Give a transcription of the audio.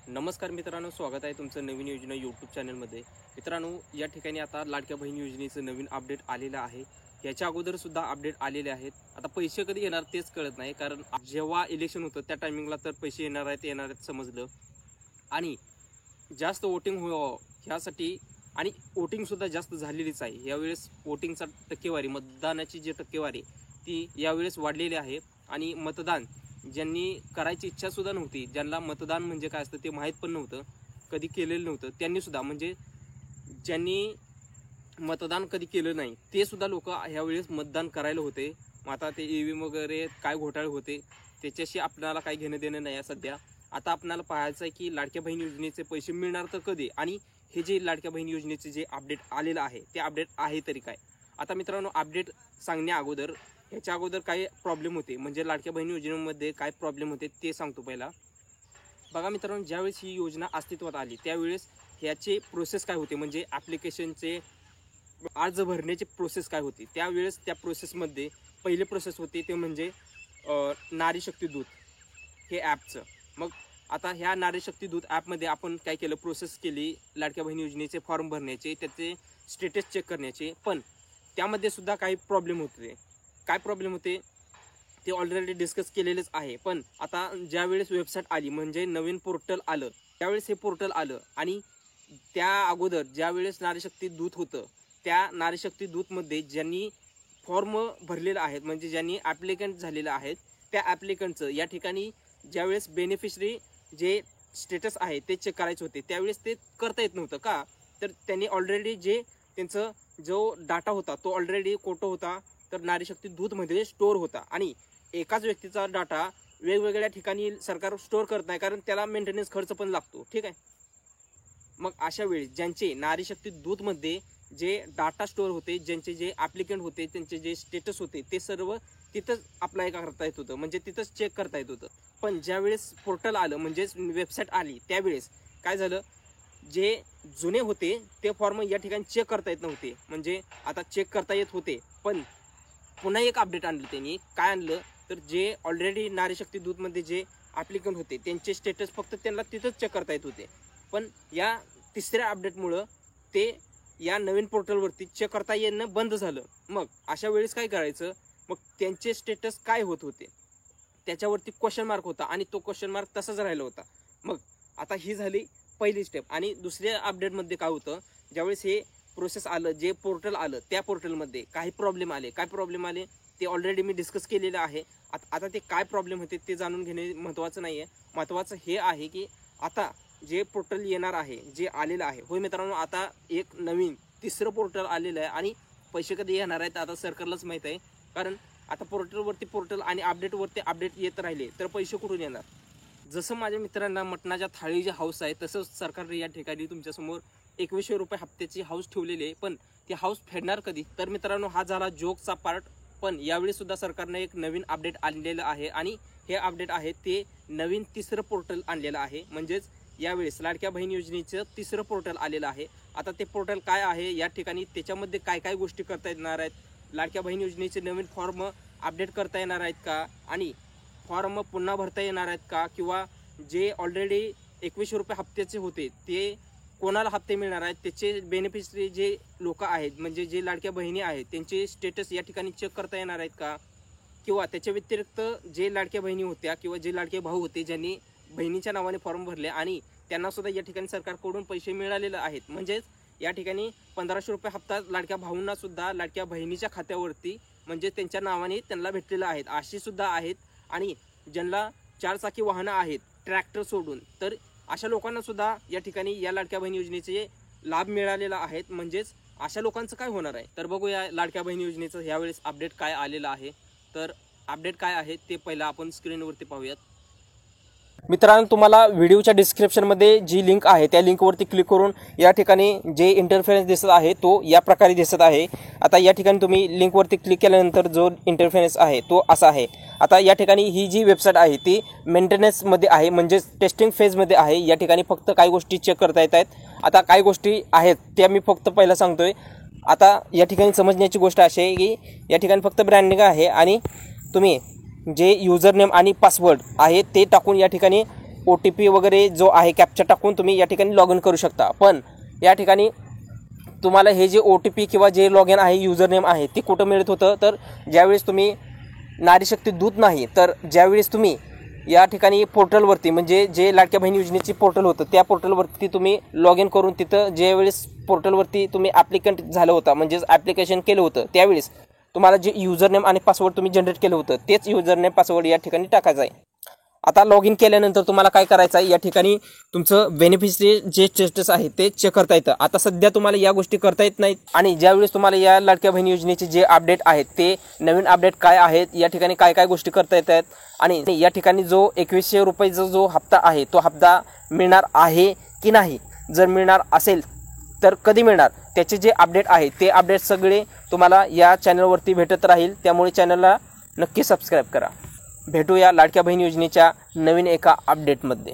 नमस्कार मित्रांनो, स्वागत आहे तुमचं नवीन योजना यूट्यूब चॅनलमध्ये। मित्रांनो, या ठिकाणी आता लाडक्या बहीण योजनेचं नवीन अपडेट आलेलं आहे। याच्या अगोदर सुद्धा अपडेट आलेले आहेत। आता पैसे कधी येणार तेच कळत नाही, कारण जेव्हा इलेक्शन होतं त्या टायमिंगला तर पैसे येणार आहेत समजलं, आणि जास्त वोटिंग व्हावं ह्यासाठी, आणि वोटिंग सुद्धा जास्त झालेलीच आहे। यावेळेस वोटिंगचा टक्केवारी, मतदानाची जी टक्केवारी ती यावेळेस वाढलेली आहे। आणि मतदान ज्यांनी करायची इच्छा सुद्धा नव्हती, ज्यांना मतदान म्हणजे काय असतं ते माहीत पण नव्हतं, कधी केलेलं नव्हतं, त्यांनी सुद्धा, म्हणजे ज्यांनी मतदान कधी केलं नाही ते सुद्धा लोक ह्यावेळेस मतदान करायला होते। मग आता ते ईव्हीएम वगैरे काय घोटाळे होते त्याच्याशी आपल्याला काही घेणं देणं नाही सध्या। आता आपल्याला पाहायचं आहे की लाडक्या बहीण योजनेचे पैसे मिळणार तर कधी, आणि हे जे लाडक्या बहीण योजनेचे जे अपडेट आलेलं आहे ते अपडेट आहे तरी काय। आता मित्रांनो, अपडेट सांगण्या अगोदर ह्याच्या अगोदर काय प्रॉब्लेम होते, म्हणजे लाडक्या बहीण योजनेमध्ये काय प्रॉब्लेम होते ते सांगतो पहिला। बघा मित्रांनो, ज्यावेळेस ही योजना अस्तित्वात आली त्यावेळेस ह्याचे प्रोसेस काय होते, म्हणजे ॲप्लिकेशनचे अर्ज भरण्याची प्रोसेस काय होती। त्यावेळेस त्या प्रोसेसमध्ये पहिले प्रोसेस होते ते म्हणजे नारी शक्ती दूत हे ॲपचं। मग आता ह्या नारी शक्ती दूत ॲपमध्ये आपण काय केलं, प्रोसेस केली लाडक्या बहीण योजनेचे फॉर्म भरण्याचे, त्याचे स्टेटस चेक करण्याचे, पण त्यामध्ये सुद्धा काही प्रॉब्लेम होते। काय प्रॉब्लेम होते ते ऑलरेडी डिस्कस केलेलेच आहे। पण आता ज्यावेळेस वेबसाईट आली, म्हणजे नवीन पोर्टल आलं, त्यावेळेस हे पोर्टल आलं, आणि त्या अगोदर ज्यावेळेस नारीशक्ती दूत होतं त्या नारीशक्ती दूतमध्ये ज्यांनी फॉर्म भरलेला आहेत, म्हणजे ज्यांनी ॲप्लिकंट झालेलं आहेत त्या ॲप्लिकंटचं या ठिकाणी ज्यावेळेस बेनिफिशरी जे स्टेटस आहे ते चेक करायचे होते, त्यावेळेस ते करता येत नव्हतं। का तर त्यांनी ऑलरेडी जे त्यांचं जो डाटा होता तो ऑलरेडी कोठं होता तर नारीशक्ती दूतमध्ये स्टोअर होता, आणि एकाच व्यक्तीचा डाटा वेगवेगळ्या ठिकाणी सरकार स्टोअर करत नाही, कारण त्याला मेंटेनन्स खर्च पण लागतो, ठीक आहे। मग अशा वेळी ज्यांचे नारीशक्ती दूतमध्ये जे डाटा स्टोअर होते, ज्यांचे जे ॲप्लिकंट होते, त्यांचे जे स्टेटस होते ते सर्व तिथंच अप्लाय करता येत होतं, म्हणजे तिथंच चेक करता येत होतं। पण ज्यावेळेस पोर्टल आलं, म्हणजेच वेबसाईट आली, त्यावेळेस काय झालं, जे जुने होते ते फॉर्म या ठिकाणी चेक करता येत नव्हते, म्हणजे आता चेक करता येत होते, पण पुन्हा एक अपडेट आणलं त्यांनी। काय आणलं तर जे ऑलरेडी नारीशक्ती दूतमध्ये जे ॲप्लिकंट होते त्यांचे स्टेटस फक्त त्यांना तिथंच चेक करता येत होते, पण या तिसऱ्या अपडेटमुळं ते या नवीन पोर्टलवरती चेक करता येणं बंद झालं। मग अशा वेळेस काय करायचं, मग त्यांचे स्टेटस काय होत होते त्याच्यावरती क्वेश्चन मार्क होता, आणि तो क्वेश्चन मार्क तसाच राहिला होता। मग आता ही झाली पहिली स्टेप। आणि दुसऱ्या अपडेटमध्ये काय होतं, ज्यावेळेस हे प्रोसेस आलं, जे पोर्टल आलं, त्या पोर्टलमध्ये काही प्रॉब्लेम आले। काय प्रॉब्लेम आले ते ऑलरेडी मी डिस्कस केलेलं आहे। आता ते काय प्रॉब्लेम होते ते जाणून घेणे महत्त्वाचं नाही आहे, महत्त्वाचं हे आहे की आता जे पोर्टल येणार आहे, जे आलेलं आहे, होय मित्रांनो, आता एक नवीन तिसरं पोर्टल आलेलं आहे, आणि पैसे कधी येणार आहेत आता सरकारलाच माहीत आहे, कारण आता पोर्टल आणि अपडेटवरती अपडेट येत राहिले तर पैसे कुठून येणार। जसं माझ्या मित्रांना मटणाच्या थाळीचे हाऊस आहे, तसंच सरकारने या ठिकाणी तुमच्यासमोर 2100 रुपये हप्त्याची हाऊस ठेवलेली आहे, पण ती हाऊस फेडणार कधी। तर मित्रांनो, हा झाला जोकचा पार्ट, पण यावेळी सुद्धा सरकारने एक नवीन अपडेट आणलेलं आहे, आणि हे अपडेट आहे ते नवीन तिसरं पोर्टल आणलेलं आहे, म्हणजेच यावेळेस लाडक्या बहीण योजनेचं तिसरं पोर्टल आलेलं आहे। आता ते पोर्टल काय आहे, या ठिकाणी त्याच्यामध्ये काय काय गोष्टी करता येणार आहेत, लाडक्या बहीण योजनेचे नवीन फॉर्म अपडेट करता येणार आहेत का, आणि फॉर्म पुन्हा भरता येणार आहेत का, किंवा जे ऑलरेडी 2100 रुपये हप्त्याचे होते ते कोणाला हप्ते मिळणार आहेत, त्याचे बेनिफिशरी जे लोक आहेत, म्हणजे जे लाडक्या बहिणी आहेत त्यांचे स्टेटस या ठिकाणी चेक करता येणार आहेत का, किंवा त्याच्या व्यतिरिक्त जे लाडक्या बहिणी होत्या किंवा जे लाडके भाऊ होते ज्यांनी बहिणीच्या नावाने फॉर्म भरले आणि त्यांना सुद्धा या ठिकाणी सरकारकडून पैसे मिळालेले आहेत, म्हणजेच या ठिकाणी 1500 रुपये हप्ता लाडक्या भाऊंना सुद्धा लाडक्या बहिणीच्या खात्यावरती, म्हणजे त्यांच्या नावाने त्यांना भेटलेलं आहेत, अशी सुद्धा आहेत। आणि ज्यांना 4 चाकी वाहनं आहेत ट्रॅक्टर सोडून, तर अशा लोकांना सुद्धा या ठिकाणी या लाडक्या बहीण योजनेचे लाभ मिळालेला आहेत। म्हणजेच अशा लोकांचं काय होणार आहे, तर बघूया लाडक्या बहीण योजनेचं यावेळेस अपडेट काय आलेलं आहे। तर अपडेट काय आहे ते पहिला आपण स्क्रीनवरती पाहूयात। मित्रांनो, तुम्हाला व्हिडिओच्या डिस्क्रिप्शनमध्ये जी लिंक आहे त्या लिंकवरती क्लिक करून या ठिकाणी जे इंटरफेस दिसत आहे तो या प्रकारे दिसत आहे। आता या ठिकाणी तुम्ही लिंकवरती क्लिक केल्यानंतर जो इंटरफेस आहे तो असा आहे। आता या ठिकाणी ही जी वेबसाईट आहे ती मेंटेनन्समध्ये आहे, म्हणजे टेस्टिंग फेजमध्ये आहे। या ठिकाणी फक्त काही गोष्टी चेक करता येत आहेत। आता काही गोष्टी आहेत त्या मी फक्त पहिला सांगतोय। आता या ठिकाणी समजण्याची गोष्ट अशी आहे की या ठिकाणी फक्त ब्रँडिंग आहे, आणि तुम्ही जे युजर नेम आणि पासवर्ड आहे ते टाकून या ठिकाणी OTP वगैरे जो आहे कॅप्चा टाकून तुम्ही या ठिकाणी लॉग इन करू शकता. पण या ठिकाणी तुम्हाला हे जे OTP किंवा जे लॉग इन आहे, युजर नेम आहे, ते कुठं मिळत होतं, तर ज्यावेळेस तुम्ही नारी शक्ती दूत नाही तर ज्यावेळेस तुम्ही या ठिकाणी पोर्टलवरती म्हणजे जे लाडक्या बहीण योजनेचे पोर्टल होतं त्या पोर्टलवरती तुम्ही लॉग इन करून तिथं ज्यावेळेस पोर्टलवरती तुम्ही ॲप्लिकंट झालं होता म्हणजेच ॲप्लिकेशन केलं होतं त्यावेळेस तुम्हाला जे युजर नेम आणि पासवर्ड तुम्ही जनरेट केलं होतं तेच युजर नेम पासवर्ड या ठिकाणी टाकायचं आहे. आता लॉग इन केल्यानंतर तुम्हाला काय करायचं आहे, या ठिकाणी तुमचं बेनिफिशरी जे स्टेटस आहे ते चेक करता येतं. आता सध्या तुम्हाला या गोष्टी करता येत नाहीत आणि ज्यावेळेस तुम्हाला या लाडक्या बहीण योजनेचे जे अपडेट आहेत ते नवीन अपडेट काय आहेत, या ठिकाणी काय काय गोष्टी करता येत आहेत आणि या ठिकाणी जो 2100 रुपयाचा जो हप्ता आहे तो हप्ता मिळणार आहे की नाही, जर मिळणार असेल तर कधी मिळणार, त्याचे जे अपडेट आहे ते अपडेट सगळे तुम्हाला या चॅनलवरती भेटत राहील. त्यामुळे चॅनलला नक्की सबस्क्राईब करा. भेटूया लाडक्या बहीण योजनेच्या नवीन एका अपडेटमध्ये.